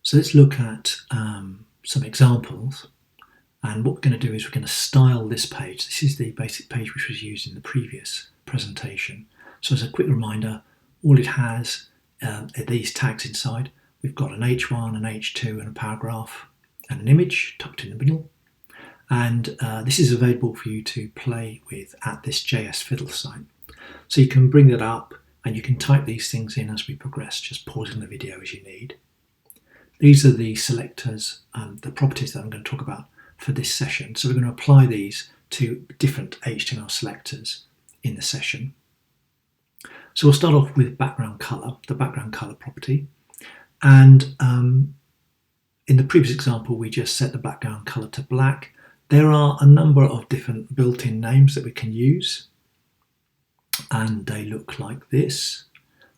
So let's look at some examples, and what we're going to do is we're going to style this page. This is the basic page which was used in the previous presentation. So as a quick reminder, all it has are these tags inside. We've got an H1, an H2 and a paragraph and an image tucked in the middle. And this is available for you to play with at this JS Fiddle site. So you can bring that up and you can type these things in as we progress, just pausing the video as you need. These are the selectors and the properties that I'm going to talk about for this session. So we're going to apply these to different HTML selectors in the session. So we'll start off with background color, the background color property. And in the previous example, we just set the background color to black. There are a number of different built-in names that we can use, and they look like this.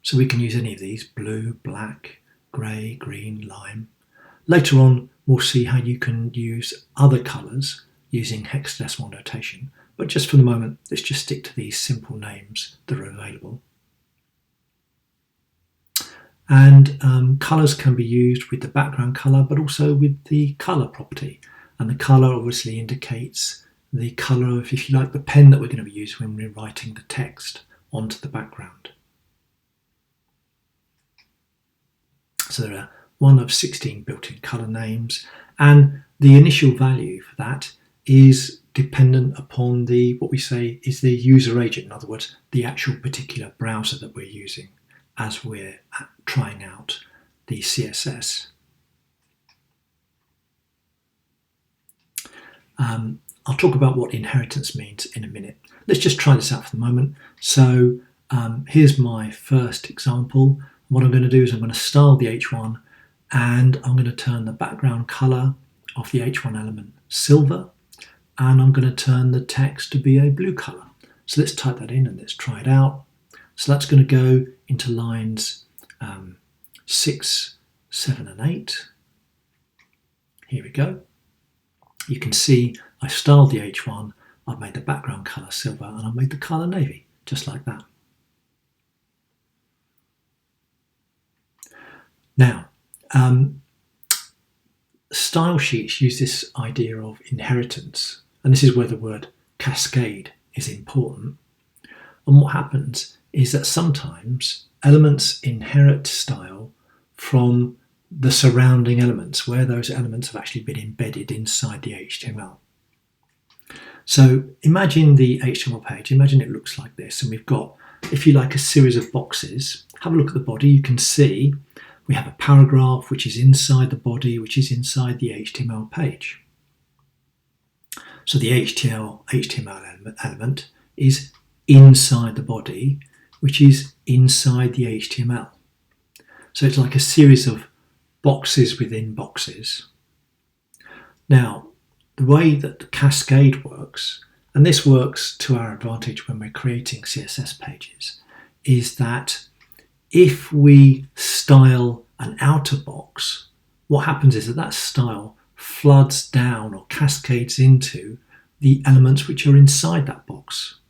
So we can use any of these: blue, black, grey, green, lime. Later on, we'll see how you can use other colours using hexadecimal notation. But just for the moment, let's just stick to these simple names that are available. And colours can be used with the background colour, but also with the colour property. And the colour obviously indicates the colour of, if you like, the pen that we're going to be using when we're writing the text onto the background. So there are one of 16 built-in colour names, and the initial value for that is dependent upon what we say is the user agent, in other words, the actual particular browser that we're using as we're trying out the CSS. I'll talk about what inheritance means in a minute. Let's just try this out for the moment. So here's my first example. What I'm going to do is I'm going to style the H1, and I'm going to turn the background color of the H1 element silver, and I'm going to turn the text to be a blue color. So let's type that in and let's try it out. So that's going to go into lines 6, 7 and 8. Here we go. You can see I've styled the H1, I've made the background color silver, and I've made the color navy, just like that. Now, style sheets use this idea of inheritance, and this is where the word cascade is important. And what happens is that sometimes elements inherit style from the surrounding elements, where those elements have actually been embedded inside the HTML. So imagine the HTML page, imagine it looks like this, and we've got, if you like, a series of boxes. Have a look at the body. You can see we have a paragraph which is inside the body, which is inside the HTML page. So the HTML element is inside the body, which is inside the HTML. So it's like a series of boxes within boxes. Now, the way that the cascade works, and this works to our advantage when we're creating CSS pages, is that if we style an outer box, what happens is that style floods down or cascades into the elements which are inside that box.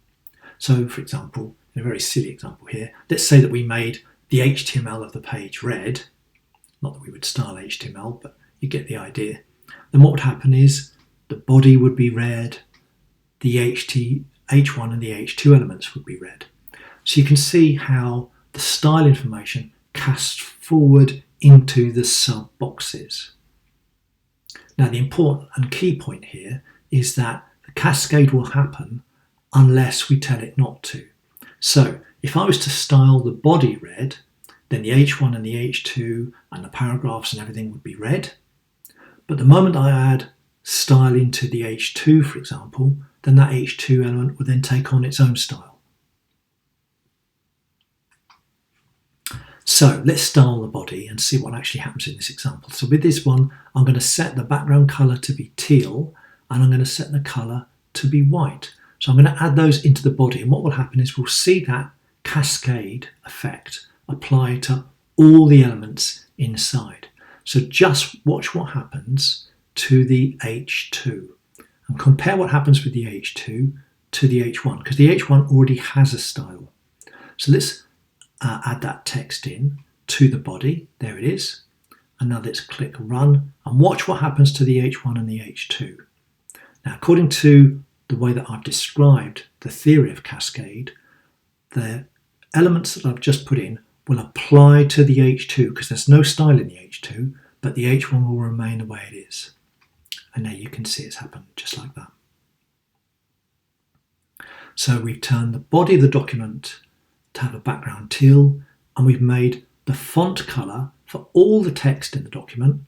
So, for example, in a very silly example here, let's say that we made the HTML of the page red. Not that we would style HTML, but you get the idea. Then what would happen is the body would be red, the H1 and the H2 elements would be red. So you can see how the style information casts forward into the sub boxes. Now the important and key point here is that the cascade will happen unless we tell it not to. So if I was to style the body red, then the H1 and the H2 and the paragraphs and everything would be red. But the moment I add style into the H2, for example, then that H2 element would then take on its own style. So let's style the body and see what actually happens in this example. So with this one, I'm going to set the background color to be teal, and I'm going to set the color to be white. So I'm going to add those into the body, and what will happen is we'll see that cascade effect apply to all the elements inside. So just watch what happens to the H2 and compare what happens with the H2 to the H1, because the H1 already has a style. So let's add that text in to the body. There it is. and now let's click Run and watch what happens to the H1 and the H2. Now, according to the way that I've described the theory of cascade, the elements that I've just put in will apply to the H2 because there's no style in the H2, but the H1 will remain the way it is. And there you can see it's happened just like that. So we've turned the body of the document to have a background teal, and we've made the font colour for all the text in the document,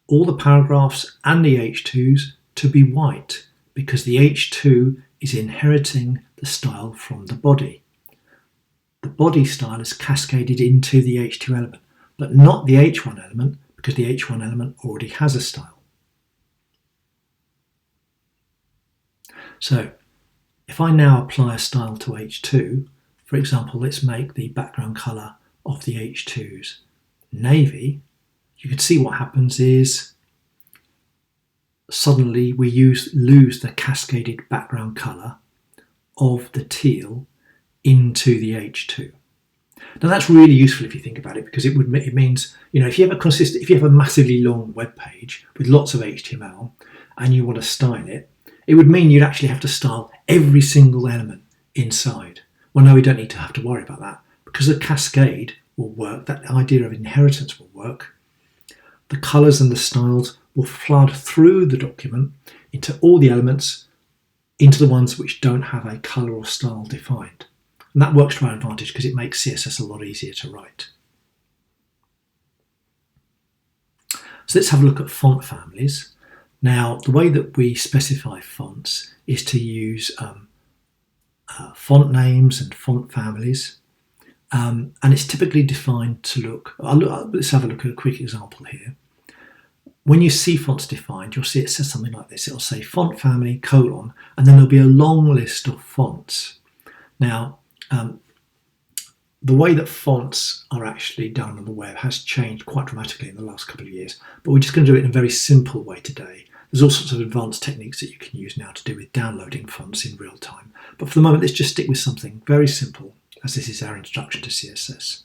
all the paragraphs and the H2s to be white, because the H2 is inheriting the style from the body. The body style is cascaded into the H2 element, but not the H1 element, because the H1 element already has a style. So if I now apply a style to H2, for example, let's make the background colour of the H2s navy, you can see what happens is suddenly we lose the cascaded background colour of the teal into the H2. Now that's really useful if you think about it, because it means, if you have a massively long web page with lots of HTML and you want to style it, it would mean you'd actually have to style every single element inside. Well, no, we don't need to have to worry about that, because the cascade will work, that idea of inheritance will work. The colours and the styles will flood through the document into all the elements, into the ones which don't have a colour or style defined. And that works to our advantage because it makes CSS a lot easier to write. So let's have a look at font families. Now, the way that we specify fonts is to use font names and font families. And it's typically defined to look, let's have a look at a quick example here. When you see fonts defined, you'll see it says something like this. It'll say font family, colon, and then there'll be a long list of fonts. Now, the way that fonts are actually done on the web has changed quite dramatically in the last couple of years, but we're just going to do it in a very simple way today. There's all sorts of advanced techniques that you can use now to do with downloading fonts in real time. But for the moment, let's just stick with something very simple, as this is our introduction to CSS.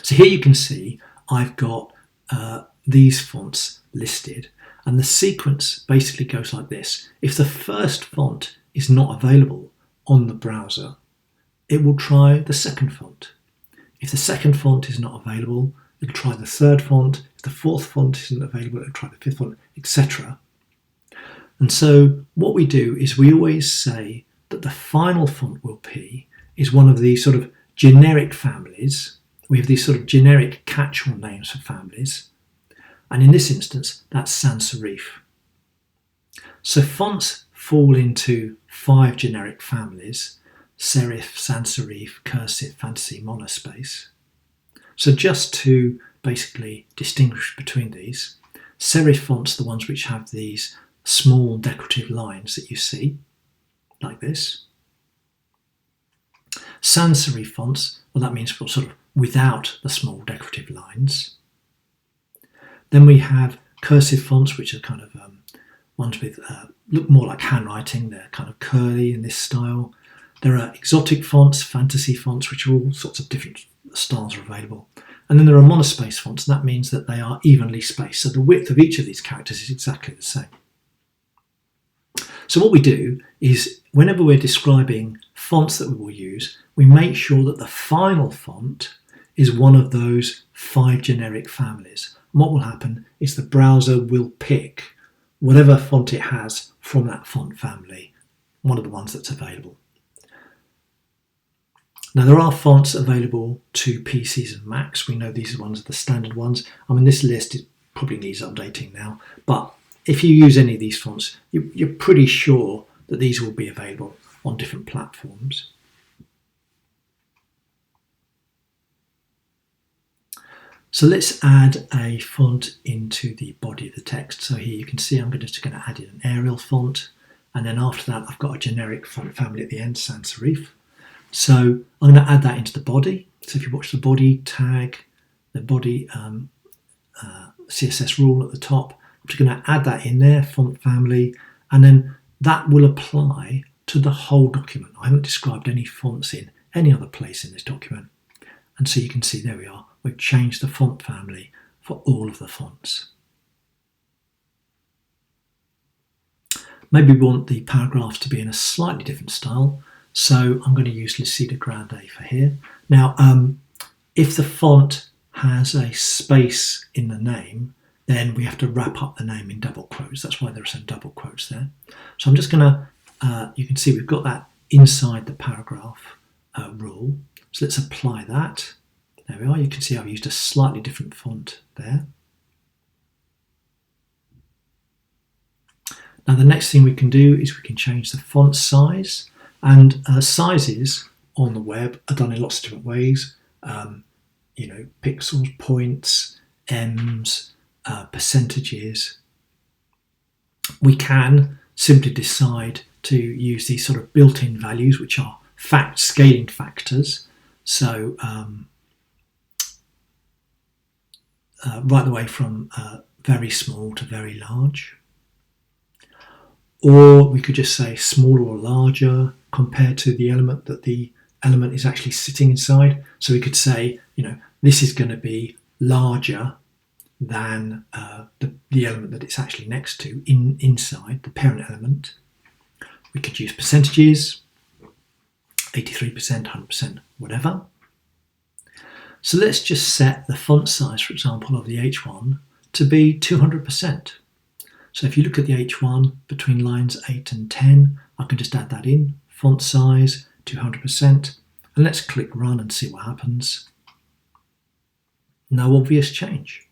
So here you can see I've got these fonts listed, and the sequence basically goes like this. If the first font is not available on the browser, it will try the second font. If the second font is not available, it'll try the third font. If the fourth font isn't available, it'll try the fifth font, etc. And so what we do is we always say that the final font we'll P is one of these sort of generic families. We have these sort of generic catch-all names for families. And in this instance, that's sans serif. So fonts fall into 5 generic families: serif, sans serif, cursive, fantasy, monospace. So just to basically distinguish between these, serif fonts are the ones which have these small decorative lines that you see, like this. Sans serif fonts, well, that means sort of without the small decorative lines. Then we have cursive fonts, which are kind of ones with look more like handwriting. They're kind of curly in this style. There are exotic fonts, fantasy fonts, which are all sorts of different styles are available. And then there are monospace fonts, and that means that they are evenly spaced. So the width of each of these characters is exactly the same. So what we do is, whenever we're describing fonts that we will use, we make sure that the final font is one of those 5 generic families. And what will happen is the browser will pick whatever font it has from that font family, one of the ones that's available. Now, there are fonts available to PCs and Macs. We know these are the standard ones. I mean, this list probably needs updating now, but if you use any of these fonts, you're pretty sure that these will be available on different platforms. So let's add a font into the body of the text. So here you can see I'm just going to add in an Arial font, and then after that I've got a generic font family at the end, sans serif. So I'm going to add that into the body. So if you watch the body tag, the body CSS rule at the top, I'm just going to add that in there, font family, and then that will apply to the whole document. I haven't described any fonts in any other place in this document. And so you can see, there we are, we've changed the font family for all of the fonts. Maybe we want the paragraphs to be in a slightly different style, so I'm going to use Lucida Grande for here. Now, if the font has a space in the name, then we have to wrap up the name in double quotes. That's why there are some double quotes there. So I'm just going to, you can see we've got that inside the paragraph rule. So let's apply that. There we are. You can see I've used a slightly different font there. Now the next thing we can do is we can change the font size, and sizes on the web are done in lots of different ways. You know, pixels, points, ems, percentages. We can simply decide to use these sort of built-in values, which are scaling factors. So right the way from very small to very large. Or we could just say smaller or larger compared to the element that the element is actually sitting inside. So we could say, you know, this is going to be larger than the element that it's actually next to inside the parent element. We could use percentages, 83%, 100%, whatever. So let's just set the font size, for example, of the H1 to be 200%. So if you look at the H1 between lines 8 and 10, I can just add that in, font size, 200%, and let's click run and see what happens. No obvious change.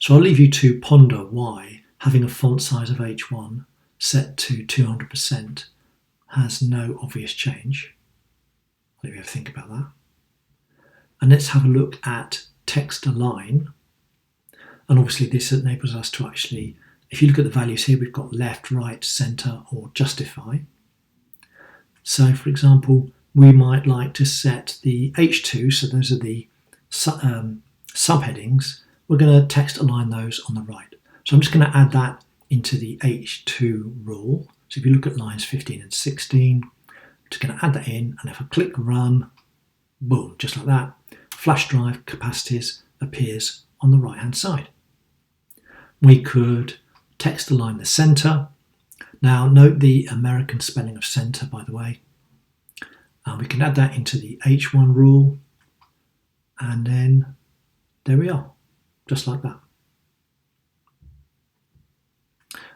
So I'll leave you to ponder why having a font size of H1 set to 200% has no obvious change. I'll leave you to think about that. And let's have a look at text align. And obviously this enables us to actually, if you look at the values here, we've got left, right, center, or justify. So for example, we might like to set the H2, so those are the subheadings, we're going to text align those on the right. So I'm just going to add that into the H2 rule. So if you look at lines 15 and 16, I'm just going to add that in, and if I click run, boom, just like that, flash drive capacities appears on the right hand side. We could text align the center. Now note the American spelling of center, by the way. We can add that into the H1 rule, and then there we are, just like that.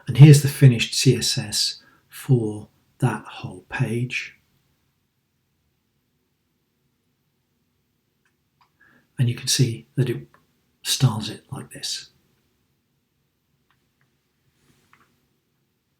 And here's the finished CSS for that whole page. And you can see that it styles it like this.